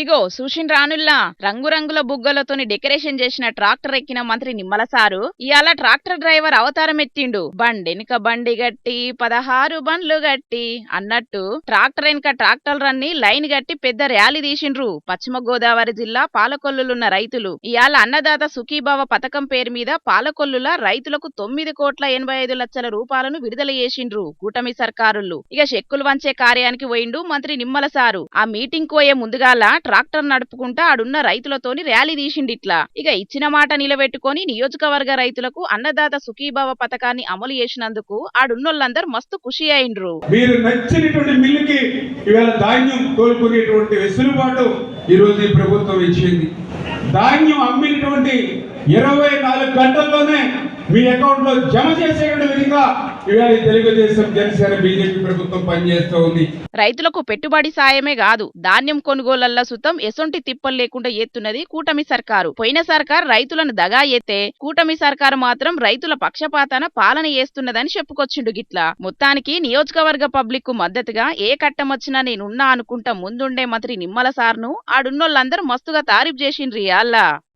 ఇగో రానుల్లా రంగురంగుల బుగ్గలతోని డెకరేషన్ చేసిన ట్రాక్టర్ ఎక్కిన మంత్రి నిమ్మల సారు ఇయాల ట్రాక్టర్ డ్రైవర్ అవతారం ఎత్తిండు. బండెనుక బండి గట్టి 16 బండ్లు గట్టి అన్నట్టు ట్రాక్టర్ వెనుక ట్రాక్టర్లన్నీ లైన్ గట్టి పెద్ద ర్యాలీ తీసిండ్రు. పశ్చిమ గోదావరి జిల్లా పాలకొల్లులున్న రైతులు ఇయాల అన్నదాత సుఖీభావ పథకం పేరు మీద పాలకొల్లుల రైతులకు 9,85,00,000 రూపాయలను విడుదల చేసిండ్రు కూటమి సర్కారులు. ఇక చెక్కులు వంచే కార్యానికి పోయిండు మంత్రి నిమ్మల సారు. ఆ మీటింగ్ పోయే ముందుగాల ట్రాక్టర్ నడుపుకుంటా ఆడున్న రైతులతోని ర్యాలీ తీసిండిట్లా. ఇక ఇచ్చిన మాట నిలబెట్టుకొని నియోజకవర్గ రైతులకు అన్నదాత సుఖీభావ పథకాన్ని అమలు చేసినందుకు ఆడున్నోళ్ళందరూ మస్తు ఖుషి అయిండ్రు. మీరు నచ్చినటువంటి మిల్లుకి ఇవాళ ధాన్యం తోలుకునేటువంటి వెసులుబాటు ఈ రోజు ఈ ప్రభుత్వం ఇచ్చింది. ధాన్యం అమ్మినటువంటి 24 గంటల్లోనే మీ అకౌంట్ లో జమ చేసేటువంటి విధంగా ఇవాళ తెలుగుదేశం జనసేన బీజేపీ ప్రభుత్వం పనిచేస్తూ ఉంది. రైతులకు పెట్టుబడి సాయమే కాదు ధాన్యం కొనుగోళ్లల్లో సుతం ఎసొంటి తిప్పలు లేకుండా ఎత్తున్నది కూటమి సర్కారు. పోయిన సర్కారు రైతులను దగా ఎత్తే కూటమి సర్కారు మాత్రం రైతుల పక్షపాతాన పాలన చేస్తున్నదని చెప్పుకొచ్చిండు. గిట్లా మొత్తానికి నియోజకవర్గ పబ్లిక్ కు మద్దతుగా ఏ కట్టమొచ్చినా నేనున్నా అనుకుంటా ముందుండే మంత్రి నిమ్మల సార్ను ఆడున్నోళ్ళందరూ మస్తుగా తారీఫ్ చేసిండ్రు. అల్లా